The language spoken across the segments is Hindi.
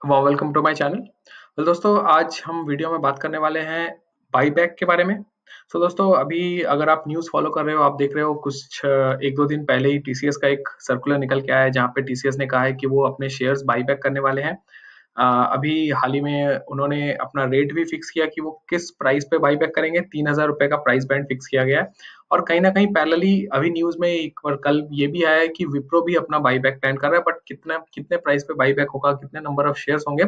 Welcome to my channel. तो दोस्तों आज हम वीडियो में बात करने वाले हैं बाईबैक के बारे में। दोस्तों अभी अगर आप न्यूज़ फॉलो कर रहे हो, आप देख रहे हो कुछ एक दो दिन पहले ही टीसीएस का एक सर्कुलर निकल के आया है जहाँ पे टीसीएस ने कहा है कि वो अपने शेयर्स बाईबैक करने वाले हैं। अभी हाल ही में उन्होंने अपना रेट भी फिक्स किया कि वो किस प्राइस पे बाईबैक करेंगे। 3,000 रुपए का प्राइस बैंड फिक्स किया गया है। और कहीं ना कहीं पैरेलली अभी न्यूज में एक बार कल ये भी आया है कि विप्रो भी अपना बाईबैक प्लान कर रहा है, बट कितना कितने प्राइस पे बाईबैक होगा, कितने नंबर ऑफ शेयर्स होंगे,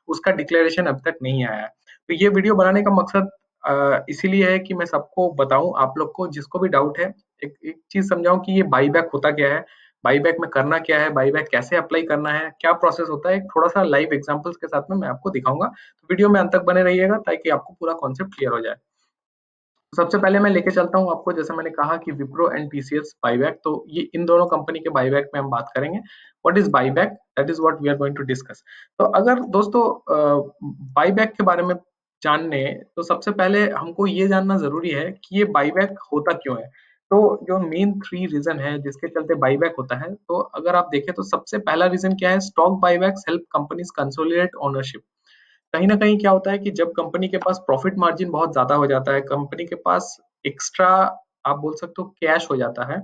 उसका डिक्लेरेशन अभी तक नहीं आया है। तो ये वीडियो बनाने का मकसद इसीलिए है कि मैं सबको बताऊं, आप लोग को जिसको भी डाउट है, एक एक चीज समझाऊं कि ये बाईबैक होता क्या है, बाईबैक में करना क्या है, बाईबैक कैसे अप्लाई करना है, क्या प्रोसेस होता है। एक थोड़ा सा लाइव एग्जांपल्स के साथ में मैं आपको दिखाऊंगा, तो वीडियो में अंत तक बने रहिएगा ताकि आपको पूरा कॉन्सेप्ट क्लियर हो जाए। सबसे पहले मैं लेके चलता हूँ आपको, जैसे मैंने कहा कि विप्रो एंड टीसीएस बाईबैक, तो ये इन दोनों कंपनी के बाईबैक में हम बात करेंगे। What is buyback, that is what we are going to discuss. तो अगर दोस्तों बाईबैक के बारे में जानने, तो सबसे पहले हमको ये जानना जरूरी है कि ये बाईबैक होता क्यों है। तो जो मेन 3 रीजन है जिसके चलते बाईबैक होता है, तो अगर आप देखें तो सबसे पहला रीजन क्या है, stock buybacks help companies consolidate ownership. कहीं ना कहीं क्या होता है कि जब कंपनी के पास प्रॉफिट मार्जिन बहुत ज्यादा हो जाता है, कंपनी के पास एक्स्ट्रा, आप बोल सकते हो, कैश हो जाता है,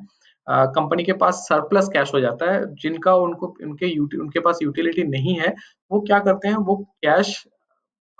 कंपनी के पास सरप्लस कैश हो जाता है, जिनका उनको उनके पास यूटिलिटी नहीं है, वो क्या करते हैं, वो कैश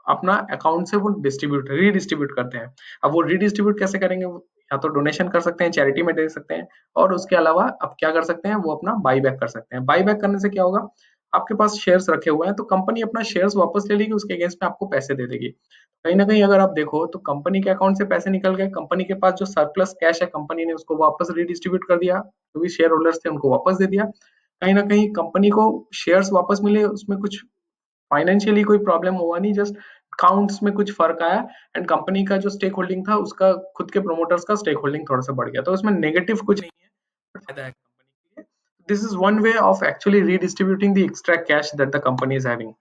अपना अकाउंट से वो रीडिस्ट्रीब्यूट करते हैं। अब वो रीडिस्ट्रीब्यूट कैसे करेंगे, या तो डोनेशन कर सकते हैं, चैरिटी में दे सकते हैं, और उसके अलावा अब क्या कर सकते हैं, वो अपना बाई बैक कर सकते हैं। बाई बैक करने से क्या होगा, आपके पास शेयर्स रखे हुए हैं तो कंपनी अपना शेयर्स वापस ले लेगी, उसके अगेंस्ट में आपको पैसे दे देगी। कहीं ना कहीं अगर आप देखो तो कंपनी के अकाउंट से पैसे निकल गए, कंपनी के पास जो सरप्लस कैश है कंपनी ने उसको वापस रीडिस्ट्रीब्यूट कर दिया, जो भी शेयर होल्डर्स थे उनको वापस दे दिया। कहीं ना कहीं कंपनी को शेयर्स वापस मिले, उसमें कुछ फाइनेंशियली कोई प्रॉब्लम हुआ नहीं, जस्ट काउंट्स में कुछ फर्क आया, एंड कंपनी का जो स्टेक होल्डिंग था, उसका खुद के प्रोमोटर्स का स्टेक होल्डिंग थोड़ा सा बढ़ गया, तो उसमें नेगेटिव कुछ नहीं है, फायदा है कंपनी के लिए। This is one way of actually redistributing the extra cash that the company is having.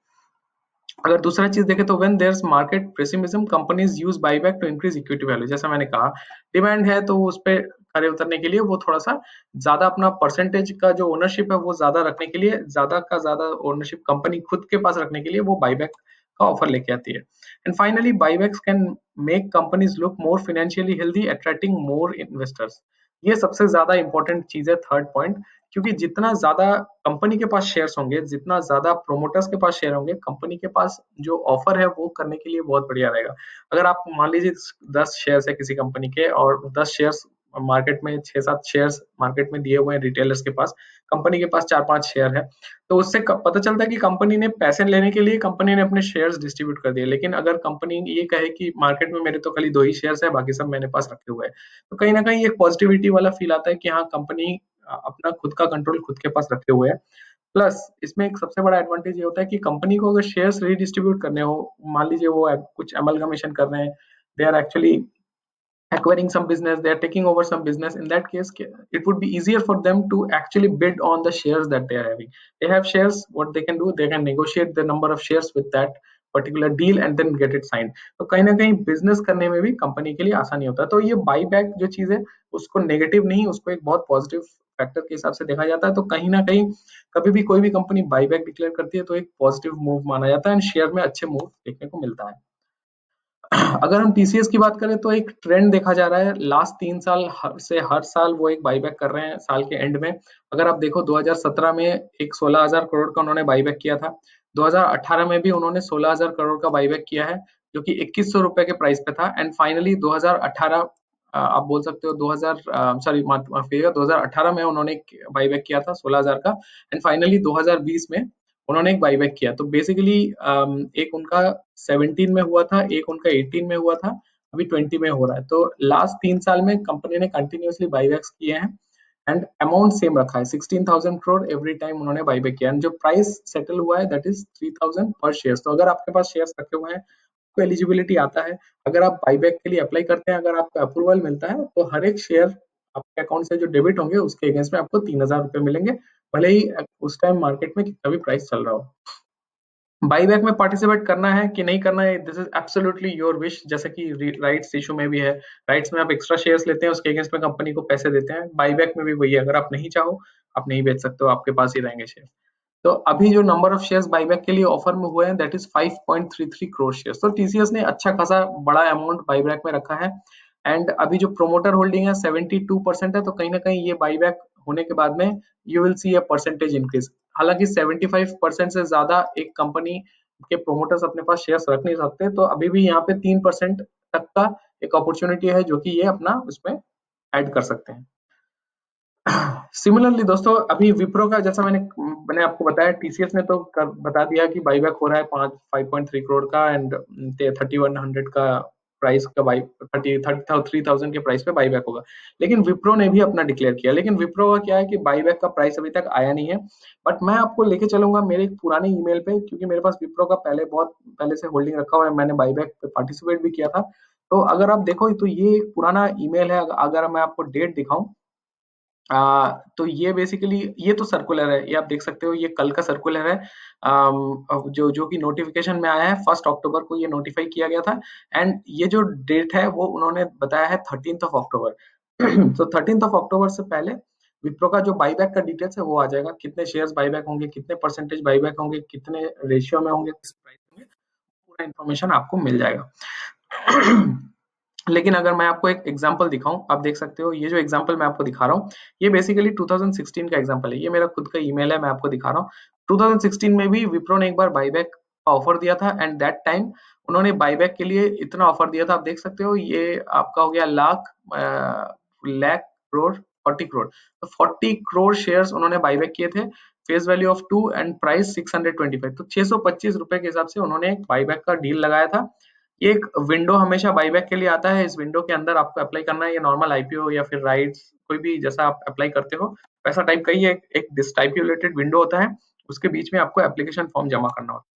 अगर दूसरा चीज देखें तो when there is market pessimism companies use buyback to increase equity value. जैसा मैंने कहा, डिमांड है तो उस पे खड़े उतरने के लिए वो थोड़ा सा ज्यादा अपना परसेंटेज का जो ओनरशिप है वो ज्यादा रखने के लिए, ज्यादा का ज्यादा ओनरशिप कंपनी खुद के पास रखने के लिए वो बाईबैक का ऑफर लेके आती है। And finally buybacks can make companies look more financially healthy, attracting more investors. ये सबसे ज्यादा इंपॉर्टेंट चीज है, थर्ड पॉइंट। क्योंकि जितना ज्यादा कंपनी के पास शेयर्स होंगे, जितना ज्यादा प्रोमोटर्स के पास शेयर होंगे, कंपनी के पास जो ऑफर है वो करने के लिए बहुत बढ़िया रहेगा। अगर आप मान लीजिए 10 शेयर्स है किसी कंपनी के, और 10 शेयर्स मार्केट में, 6-7 शेयर्स मार्केट में दिए हुए हैं रिटेलर्स के पास, कंपनी के पास 4-5 शेयर है, तो उससे पता चलता है कि कंपनी ने पैसे लेने के लिए कंपनी ने अपने शेयर्स डिस्ट्रीब्यूट कर दिए। लेकिन अगर कंपनी ये कहे कि मार्केट में मेरे तो खाली 2 ही शेयर्स है, बाकी सब मैंने पास रखे हुए हैं, तो कहीं ना कहीं एक पॉजिटिविटी वाला फील आता है कि हाँ, कंपनी अपना खुद का कंट्रोल खुद के पास रखे हुए हैं। प्लस इसमें एक सबसे बड़ा एडवांटेज ये होता है कि कंपनी को अगर शेयर्स रीडिस्ट्रीब्यूट करने हो, मान लीजिए वो कुछ अमलगमेशन कर रहे हैं, they are actually acquiring some business, they are taking over some business, in that case it would be easier for them to actually bid on the shares that they are having. They have shares, what they can do, they can negotiate the number of shares with that particular deal and then get it signed. तो कहीं ना कहीं बिजनेस करने में भी कंपनी के लिए आसानी होता है। तो ये बाई बैक जो चीज है, उसको नेगेटिव नहीं, उसको एक बहुत पॉजिटिव फैक्टर के हिसाब से देखा जाता है। तो कहीं ना कहीं कभी भी कोई भी कंपनी बाई बैक डिक्लेयर करती है तो एक पॉजिटिव मूव माना जाता है, एंड शेयर में अच्छे मूव देखने को मिलता है। अगर हम टीसीएस की बात करें तो एक ट्रेंड देखा जा रहा है लास्ट 3 साल से, हर साल वो एक बाईबैक कर रहे हैं साल के एंड में। अगर आप देखो 2017 में एक 16,000 करोड़ का उन्होंने बाईबैक किया था, 2018 में भी उन्होंने 16,000 करोड़ का बाईबैक किया है, जो कि 2100 रुपए के प्राइस पे था। एंड फाइनली 2018, आप बोल सकते हो 2000, सॉरी माफ करिएगा, 2018 में उन्होंने बाईबैक किया था 16,000 का, एंड फाइनली 2020 में उन्होंने एक बाईबैक किया। तो बेसिकली एक उनका 17 में हुआ था, एक उनका 18 में हुआ था, अभी 20 में हो रहा है। तो लास्ट 3 साल में कंपनी ने कंटिन्यूअसली बाईबैक्स किए हैं, एंड अमाउंट सेम रखा है, 16,000 करोड़ एवरी टाइम उन्होंने बाईबैक किया, एंड जो प्राइस सेटल हुआ है दैट इज 3,000 पर शेयर। तो अगर आपके पास शेयर्स रखे हुए हैं तो एलिजिबिलिटी आता है। अगर आप बाईबैक के लिए अप्लाई करते हैं, अगर आपका अप्रूवल मिलता है, तो हर एक शेयर आपके अकाउंट से जो डेबिट होंगे उसके अगेंस्ट में आपको 3,000 रुपए मिलेंगे, भले ही उस टाइम मार्केट में कितना भी प्राइस चल रहा हो। बाईबैक में पार्टिसिपेट करना है कि नहीं करना है, this is absolutely your wish. जैसे कि राइट्स इशू में भी है, राइट्स में आप एक्स्ट्रा शेयर्स लेते हैं, उसके अगेंस्ट में कंपनी को पैसे देते हैं। बाईबैक में भी वही है, अगर आप नहीं चाहो आप नहीं बेच सकते हो, आपके पास ही रहेंगे शेयर। तो अभी जो नंबर ऑफ शेयर्स बाईबैक के लिए ऑफर में हुए हैं दैट इज 5.33 करोड़ शेयर्स। तो टीसीएस ने अच्छा खासा बड़ा अमाउंट बाईबैक में रखा है। एंड अभी जो प्रोमोटर होल्डिंग है 72% है, तो कहीं ना कहीं ये बाईबैक होने के बाद में you will see a percentage increase. हालांकि 75% से ज्यादा एक कंपनी के प्रोमोटर्स अपने पास शेयर्स रख नहीं सकते, तो अभी भी यहाँ पे 3% तक का एक अपॉर्चुनिटी है जो कि ये अपना उसमें ऐड कर सकते हैं। सिमिलरली दोस्तों, अभी विप्रो का जैसा मैंने आपको बताया, टीसीएस ने तो बता दिया कि बाईबैक हो रहा है 5.3 करोड़ का एंड 3100 का प्राइस का बाई 30,000 के प्राइस पे बाईबैक होगा। लेकिन विप्रो ने भी अपना डिक्लेयर किया। लेकिन विप्रो का क्या है कि बाईबैक का प्राइस अभी तक आया नहीं है, बट मैं आपको लेके चलूंगा मेरे एक पुराने ईमेल पे, क्योंकि मेरे पास विप्रो का बहुत पहले से होल्डिंग रखा हुआ है, मैंने बाईबैक पे पार्टिसिपेट भी किया था। तो अगर आप देखो तो ये एक पुराना ईमेल है। अगर मैं आपको डेट दिखाऊं, तो ये बेसिकली ये तो सर्कुलर है, ये आप देख सकते हो, ये कल का सर्कुलर है। जो कि नोटिफिकेशन में आया है 1 अक्टूबर को ये नोटिफाई किया गया था। एंड ये जो डेट है वो उन्होंने बताया है 13 अक्टूबर। तो 13 अक्टूबर से पहले विप्रो का जो बाईबैक का डिटेल्स है वो आ जाएगा, कितने शेयर्स बाईबैक होंगे, कितने परसेंटेज बाईबैक होंगे, कितने रेशियो में होंगे, किस प्राइस में, पूरा इन्फॉर्मेशन आपको मिल जाएगा। लेकिन अगर मैं आपको एक एग्जांपल दिखाऊं, आप देख सकते हो ये जो एग्जांपल मैं आपको दिखा रहा हूँ, ये बेसिकली 2016 का एग्जांपल है। ये मेरा खुद का ईमेल है, मैं आपको दिखा रहा हूँ। 2016 में भी विप्रो ने एक बार बाईबैक का ऑफर दिया था एंड दैट टाइम उन्होंने बाईबैक के लिए इतना ऑफर दिया था, आप देख सकते हो, ये आपका हो गया लाख करोड़ 40 करोड़। तो 40 करोड़ शेयर्स उन्होंने बाईबैक किए थे, face value of 2 and price 625। तो 625 रुपए के हिसाब से उन्होंने एक बाईबैक का डील लगाया था। ये एक विंडो हमेशा बाईबैक के लिए आता है। इस विंडो के अंदर आपको अप्लाई करना है, ये नॉर्मल आईपीओ या फिर राइट्स कोई भी जैसा आप अप्लाई करते हो वैसा टाइप का ही एक डिस्टाइप्यूलेटेड विंडो होता है, उसके बीच में आपको एप्लीकेशन फॉर्म जमा करना होता है।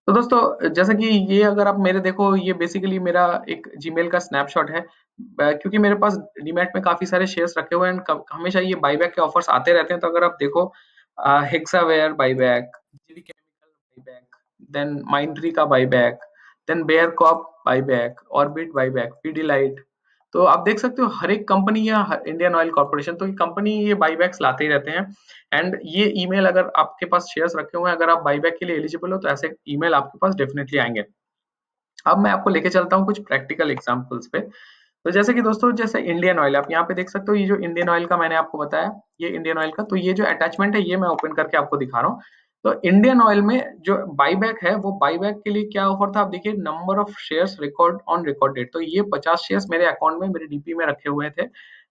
तो दोस्तों, जैसे कि ये अगर आप मेरे देखो, ये बेसिकली मेरा एक जीमेल का स्नैपशॉट है, क्योंकि मेरे पास डीमैट में काफी सारे शेयर्स रखे हुए हैं, हमेशा ये बाईबैक के ऑफर्स आते रहते हैं। तो अगर आप देखो, Hexaware buyback, GV chemical buyback, then Mindtree का buyback, then Bayer Crop buyback, Orbit buyback, Pidilite. तो आप देख सकते हो हर एक कंपनी या इंडियन ऑयल कॉर्पोरेशन, तो ये कंपनी ये बाईबैक्स लाते ही रहते हैं। एंड ये ईमेल, अगर आपके पास शेयर्स रखे हुए हैं, अगर आप बाईबैक के लिए एलिजिबल हो, तो ऐसे ईमेल आपके पास डेफिनेटली आएंगे। अब मैं आपको लेके चलता हूँ कुछ प्रैक्टिकल एग्जांपल्स पे। तो जैसे कि दोस्तों, जैसे इंडियन ऑयल, आप यहाँ पे देख सकते हो, ये जो इंडियन ऑयल का मैंने आपको बताया, ये इंडियन ऑयल का, तो ये जो अटैचमेंट है ये मैं ओपन करके आपको दिखा रहा हूँ। तो इंडियन ऑयल में जो बाईबैक है, वो बाईबैक के लिए क्या ऑफर था, आप देखिए, number of shares record on record date. तो ये 50 शेयर्स मेरे अकाउंट में, मेरे डीपी में रखे हुए थे।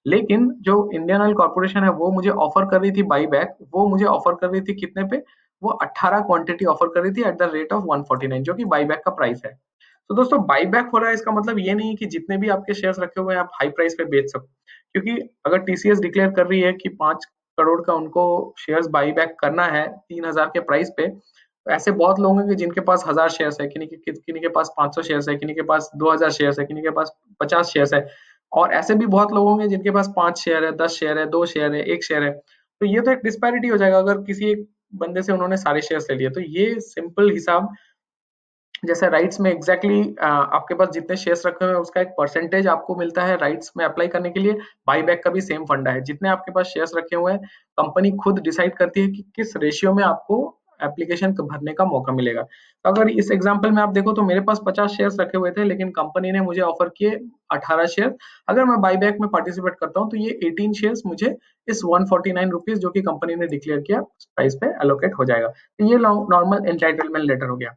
लेकिन जो इंडियन ऑयल कॉर्पोरेशन है वो मुझे ऑफर कर रही थी बाईबैक, वो मुझे ऑफर कर रही थी कितने पे, वो 18 क्वांटिटी ऑफर कर रही थी एट द रेट ऑफ 149, जो कि बाईबैक का प्राइस है। तो दोस्तों, बाईबैक हो रहा है, इसका मतलब ये नहीं है कि जितने भी आपके शेयर्स रखे हुए हैं आप हाई प्राइस पे बेच सको। क्योंकि अगर टीसीएस डिक्लेयर कर रही है कि 5 करोड़ का उनको शेयर्स बाईबैक करना है 3,000 के प्राइस पे, तो ऐसे बहुत लोग हैं कि जिनके पास 1,000 शेयर्स है, किन्हीं के पास 500 शेयर्स है, किन्हीं के पास 2,000 शेयर्स है, किन्हीं के पास 50 शेयर्स है, और ऐसे भी बहुत लोग होंगे जिनके पास 5 शेयर है, 10 शेयर है, 2 शेयर है, 1 शेयर है। तो ये तो एक डिस्पैरिटी हो जाएगा अगर किसी एक बंदे से उन्होंने सारे शेयर्स ले लिए। तो ये सिंपल हिसाब, जैसे राइट्स में एग्जैक्टली आपके पास जितने शेयर्स रखे हुए हैं उसका एक परसेंटेज आपको मिलता है राइट्स में अप्लाई करने के लिए, बाईबैक का भी सेम फंडा है। जितने आपके पास शेयर्स रखे हुए हैं, कंपनी खुद डिसाइड करती है कि किस रेशियो में आपको एप्लीकेशन भरने का मौका मिलेगा। तो अगर इस एग्जांपल में आप देखो, तो मेरे पास 50 शेयर्स रखे हुए थे, लेकिन कंपनी ने मुझे ऑफर किए 18 शेयर। अगर मैं बाईबैक में पार्टिसिपेट करता हूँ तो ये 18 शेयर्स मुझे इस 149 रुपीज जो कि कंपनी ने डिक्लेयर किया उस प्राइस पे एलोकेट हो जाएगा। तो ये नॉर्मल एंटाइटलमेंट लेटर हो गया।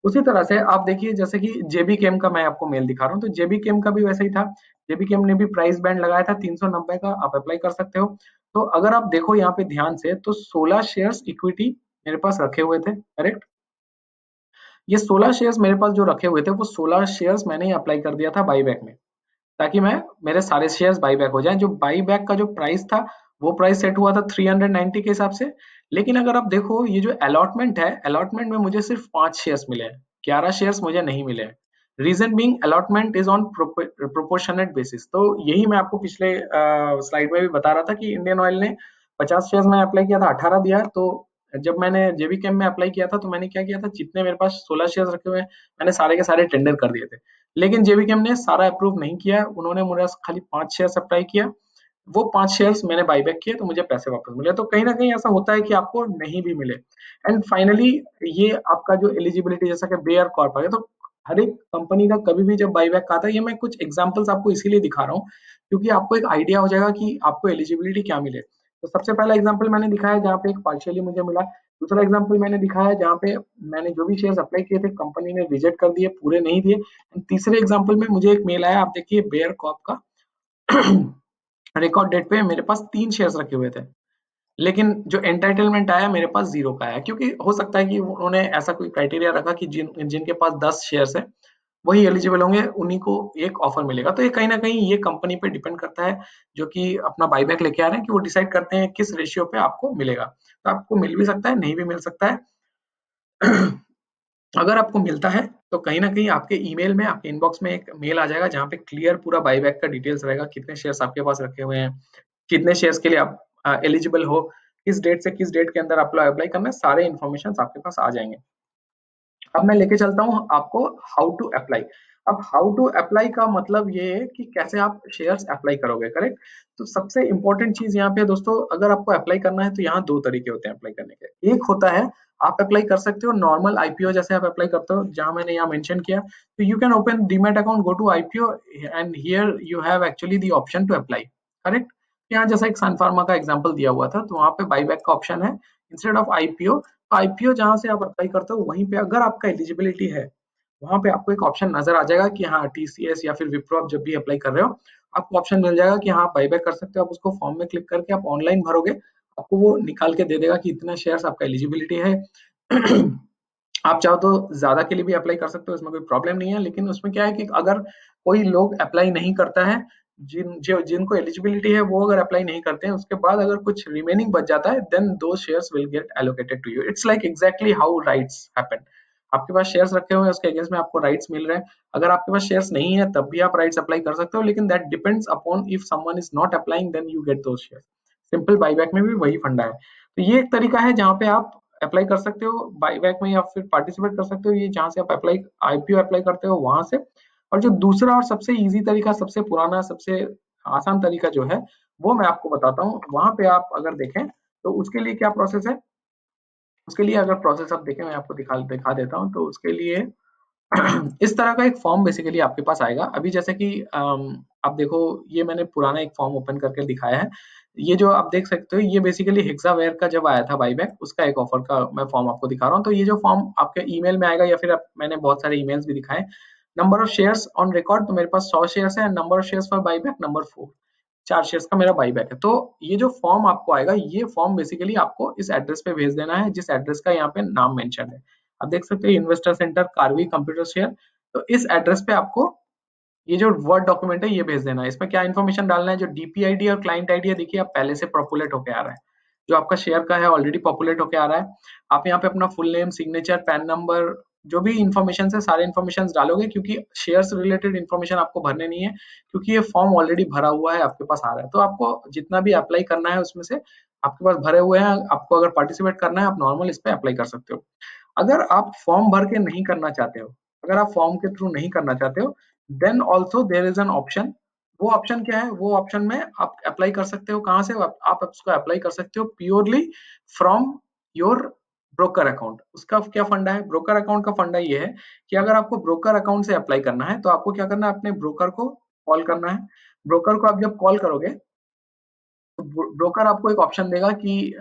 उसी तरह से आप देखिए, जैसे कि जेबी केम का मैं आपको मेल दिखा रहा हूँ, तो जेबी केम का भी वैसा ही था। जेबी केम ने भी प्राइस बैंड लगाया था 390 का, आप अप्लाई कर सकते हो। तो अगर आप देखो यहाँ पे ध्यान से, तो 16 शेयर्स इक्विटी मेरे पास रखे हुए थे, करेक्ट। ये 16 शेयर्स मेरे पास जो रखे हुए थे, वो 16 शेयर्स मैंने अप्लाई कर दिया था बाईबैक में, ताकि मैं मेरे सारे शेयर्स बाईबैक हो जाएं। जो बाईबैक का जो प्राइस था, वो प्राइस सेट हुआ था 390 के हिसाब से। लेकिन अगर आप देखो, ये जो अलॉटमेंट है, अलॉटमेंट में मुझे सिर्फ 5 शेयर्स मिले हैं, 11 शेयर्स मुझे नहीं मिले हैं। Reason being allotment is on proportionate basis. तो यही मैं आपको पिछले स्लाइड में भी बता रहा था कि इंडियन ऑयल ने 50 शेयर्स में अप्लाई किया था, 18 दिया। तो जब मैंने जेबी केम में अप्लाई किया था, तो मैंने क्या किया था, जितने मेरे पास 16 शेयर्स रखे हुए हैं, मैंने सारे के सारे टेंडर कर दिए थे। लेकिन जेबी केम ने सारा अप्रूव नहीं किया, उन्होंने मुझे खाली 5 शेयर्स अप्लाई किया। वो 5 शेयर्स मैंने बाय बैक किए तो मुझे पैसे वापस मिले। तो कहीं न कहीं ऐसा होता है कि आपको नहीं भी मिले। एंड फाइनली ये आपका जो एलिजिबिलिटी जैसा कि बेयर कॉर्प आ गया, तो हर एक कंपनी का कभी भी जब बाय बैक आता है, ये मैं कुछ एग्जांपल्स आपको इसीलिए दिखा रहा हूँ क्योंकि आपको एक आइडिया हो जाएगा कि आपको एलिजिबिलिटी क्या मिले। तो सबसे पहला एग्जांपल मैंने दिखाया जहाँ पे एक पार्शियली मुझे मिला। दूसरा एग्जांपल मैंने दिखाया जहाँ पे मैंने जो भी शेयर्स अप्लाई किए थे कंपनी ने रिजेक्ट कर दिए, पूरे नहीं दिए। तीसरे एग्जांपल में मुझे एक मेल आया, आप देखिए बेयर कॉर्प का रिकॉर्ड डेट पे मेरे पास 3 शेयर्स रखे हुए थे। लेकिन जो एंटाइटलमेंट आया मेरे पास 0 का आया, क्योंकि हो सकता है कि उन्होंने ऐसा कोई क्राइटेरिया रखा कि जिनके पास 10 शेयर्स है वही एलिजिबल होंगे, उन्हीं को एक ऑफर मिलेगा। तो ये कहीं ना कहीं ये कंपनी पे डिपेंड करता है जो कि अपना बाईबैक लेके आ रहे हैं, कि वो डिसाइड करते हैं किस रेशियो पे आपको मिलेगा। तो आपको मिल भी सकता है, नहीं भी मिल सकता है। अगर आपको मिलता है तो कहीं ना कहीं आपके ईमेल में, आपके इनबॉक्स में एक मेल आ जाएगा जहाँ पे क्लियर पूरा बाईबैक का डिटेल्स रहेगा, कितने शेयर्स आपके पास रखे हुए हैं, कितने शेयर्स के लिए आप एलिजिबल हो, किस डेट से किस डेट के अंदर आपको अप्लाई करना है, सारे इन्फॉर्मेशन आपके पास आ जाएंगे। अब मैं लेके चलता हूँ आपको हाउ टू अप्लाई। अब हाउ टू अप्लाई का मतलब ये है कि कैसे आप शेयर्स अप्लाई करोगे, करेक्ट। तो सबसे इंपॉर्टेंट चीज यहाँ पे दोस्तों, अगर आपको अप्लाई करना है तो यहाँ दो तरीके होते हैं अप्लाई करने के। एक होता है आप अप्लाई कर सकते हो नॉर्मल आईपीओ जैसे आप अप्लाई करते हो, जहां मैंने यहाँ मेंशन किया। तो you can open demat account, go to IPO and here you have actually the option to apply, correct. यहाँ जैसा एक सन फार्मा का एग्जांपल दिया हुआ था, तो वहां पे बाईबैक का ऑप्शन है इंस्टेड ऑफ आईपीओ। तो आईपीओ जहां से आप अप्लाई करते हो वहीं पे अगर आपका एलिजिबिलिटी है, वहां पे आपको एक ऑप्शन नजर आ जाएगा कि हाँ टीसीएस या फिर विप्रो आप जब भी अप्लाई कर रहे हो, आपको ऑप्शन मिल जाएगा कि हाँ बाईबैक कर सकते हो। आप उसको फॉर्म में क्लिक करके आप ऑनलाइन भरोगे, आपको वो निकाल के दे देगा कि इतना शेयर्स आपका एलिजिबिलिटी है। आप चाहो तो ज्यादा के लिए भी अप्लाई कर सकते हो, इसमें कोई प्रॉब्लम नहीं है। लेकिन उसमें क्या है कि अगर कोई लोग अप्लाई नहीं करता है, जिनको एलिजिबिलिटी है वो अगर अप्लाई नहीं करते हैं, उसके बाद अगर कुछ रिमेनिंग बच जाता है, देन दो shares will get allocated to you. It's like exactly how rights happen. आपके पास शेयर्स रखे हुए हैं, उसके अगेंस्ट में आपको राइट्स मिल रहे हैं। अगर आपके पास शेयर्स नहीं है तब भी आप राइट्स अप्लाई कर सकते हो, लेकिन that depends upon if someone is not applying then you get those shares. Simple buyback में भी वही फंडा है। तो ये एक तरीका है जहाँ पे आप अप्लाई कर सकते हो बाईबैक में, या फिर पार्टिसिपेट कर सकते हो, ये जहां से आप अप्लाई आईपीओ अप्लाई करते हो वहां से। और जो दूसरा और सबसे इजी तरीका, सबसे पुराना, सबसे आसान तरीका जो है, वो मैं आपको बताता हूँ। वहां पे आप अगर देखें तो उसके लिए क्या प्रोसेस है, उसके लिए अगर प्रोसेस आप देखें, मैं आपको दिखा देता हूँ। तो उसके लिए इस तरह का एक फॉर्म बेसिकली आपके पास आएगा। अभी जैसे कि आप देखो, ये मैंने पुराना एक फॉर्म ओपन करके दिखाया है। ये जो आप देख सकते हो, ये बेसिकली हेक्सावेयर का जब आया था बाईबैक, उसका एक ऑफर का मैं फॉर्म आपको दिखा रहा हूँ। तो ये जो फॉर्म आपके ईमेल में आएगा, या फिर मैंने बहुत सारे ईमेल्स भी दिखाए। Number of shares on record, तो मेरे पास 100 शेयर्स है। Number of shares for buyback number 4, 4 shares का मेरा बाईबैक है। तो ये जो फॉर्म आपको आएगा, ये फॉर्म बेसिकली आपको इस एड्रेस पे भेज देना है, जिस एड्रेस का यहाँ पे नाम मेंशन है। आप देख सकते हो इन्वेस्टर सेंटर कारवी कंप्यूटर शेयर। तो इस एड्रेस पे आपको ये जो वर्ड डॉक्यूमेंट है ये भेज देना है। इसमें क्या इन्फॉर्मेशन डालना है, जो डीपीआईडी और क्लाइंट आईडी है, देखिए आप पहले से पॉपुलेट होके आ रहा है, जो आपका शेयर का है ऑलरेडी पॉपुलेट होके आ रहा है। आप यहाँ पे अपना full name, signature, pan number, जो भी इन्फॉर्मेशन है सारे इन्फॉर्मेशन डालोगे, क्योंकि शेयर से रिलेटेड इन्फॉर्मेशन आपको भरने नहीं है, क्योंकि ये फॉर्म ऑलरेडी भरा हुआ है, आपके पास आ रहा है। तो आपको जितना भी अप्लाई करना है उसमें से आपके पास भरे हुए हैं। आपको अगर पार्टिसिपेट करना है, आप नॉर्मल इस पे अप्लाई कर सकते हो। अगर आप फॉर्म भर के नहीं करना चाहते हो, अगर आप फॉर्म के थ्रू नहीं करना चाहते हो, then also there is an option. वो ऑप्शन क्या है, वो ऑप्शन में आप अप्लाई कर सकते हो। कहाँ से आप उसको अप्लाई कर सकते हो, purely from your broker account. उसका क्या फंडा है, ब्रोकर अकाउंट का फंडा ये है कि अगर आपको ब्रोकर अकाउंट से अप्लाई करना है, तो आपको क्या करना है, अपने ब्रोकर को कॉल करना है। ब्रोकर को आप जब कॉल करोगे, ब्रोकर आपको एक ऑप्शन देगा कि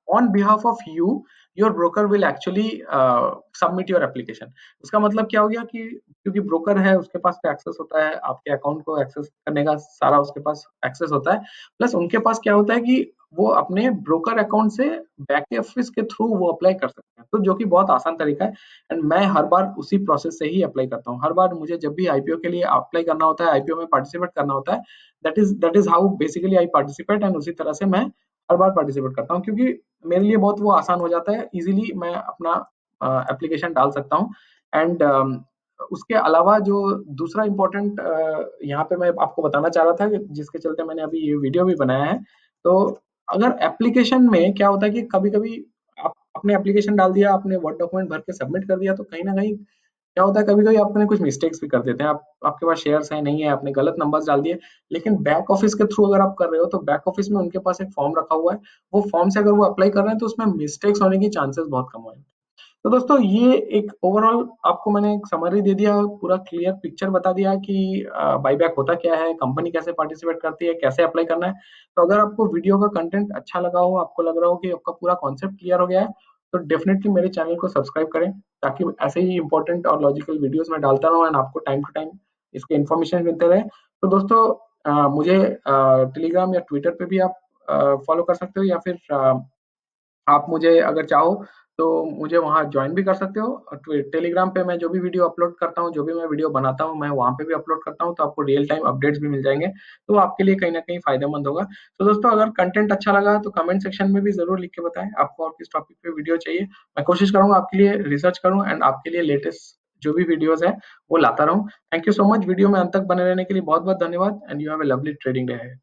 on behalf of you your broker will actually submit your application. उसका मतलब क्या हो गया कि क्योंकि ब्रोकर है, उसके पास एक्सेस होता है आपके अकाउंट को एक्सेस करने का, सारा उसके पास एक्सेस होता है। प्लस उनके पास क्या होता है कि वो अपने ब्रोकर अकाउंट से बैक ऑफिस के थ्रू वो अप्लाई कर सकते हैं, तो जो कि बहुत आसान तरीका है। एंड मैं हर बार उसी प्रोसेस से ही अप्लाई करता हूँ। हर बार मुझे जब भी आईपीओ के लिए अप्लाई करना होता है, आईपीओ में पार्टिसिपेट करना होता है, that is how basically I participate. And उसी तरह से मैं हर बार पार्टिसिपेट करता हूँ, क्योंकि मेरे लिए बहुत वो आसान हो जाता है, इजीली मैं अपना एप्लीकेशन डाल सकता हूँ। एंड उसके अलावा जो दूसरा इम्पोर्टेंट यहाँ पे मैं आपको बताना चाह रहा था, जिसके चलते मैंने अभी ये वीडियो भी बनाया है। तो अगर एप्लीकेशन में क्या होता है कि कभी कभी आप अपने एप्लीकेशन डाल दिया, आपने वर्ड डॉक्यूमेंट भर के सबमिट कर दिया, तो कहीं ना कहीं क्या होता है कभी-कभी आपने कुछ मिस्टेक्स भी कर देते हैं, आप आपके पास शेयर्स हैं, नहीं है, आपने गलत नंबर्स डाल दिए, लेकिन बैक ऑफिस के थ्रू अगर आप कर रहे हो तो बैक ऑफिस में उनके पास एक फॉर्म रखा हुआ है, वो फॉर्म से अगर वो अप्लाई कर रहे हैं तो उसमें मिस्टेक्स होने की चांसेस बहुत कम है। तो दोस्तों ये एक ओवरऑल आपको मैंने एक समरी दे दिया, पूरा क्लियर पिक्चर बता दिया कि बाईबैक होता क्या है, कंपनी कैसे पार्टिसिपेट करती है, कैसे अप्लाई करना है। तो अगर आपको वीडियो का कंटेंट अच्छा लगा हो, आपको लग रहा हो कि आपका पूरा कॉन्सेप्ट क्लियर हो गया है, तो डेफिनेटली मेरे चैनल को सब्सक्राइब करें, ताकि ऐसे ही इंपॉर्टेंट और लॉजिकल वीडियोस मैं डालता रहूँ एंड आपको टाइम टू टाइम इसके इन्फॉर्मेशन मिलते रहे। तो दोस्तों मुझे टेलीग्राम या ट्विटर पे भी आप फॉलो कर सकते हो, या फिर आप मुझे अगर चाहो तो मुझे वहाँ ज्वाइन भी कर सकते हो। टेलीग्राम पे मैं जो भी वीडियो अपलोड करता हूँ, जो भी मैं वीडियो बनाता हूँ, मैं वहाँ पे भी अपलोड करता हूँ, तो आपको रियल टाइम अपडेट्स भी मिल जाएंगे, तो आपके लिए कहीं ना कहीं फायदेमंद होगा। तो दोस्तों अगर कंटेंट अच्छा लगा तो कमेंट सेक्शन में भी जरूर लिख के बताएं आपको और किस टॉपिक पे वीडियो चाहिए। मैं कोशिश करूंगा आपके लिए रिसर्च करूँ एंड आपके लिए लेटेस्ट जो भी वीडियोस है वो लाता रहूँ। Thank you so much, video में अंत तक बने रहने के लिए बहुत बहुत धन्यवाद, and you have a lovely trading day.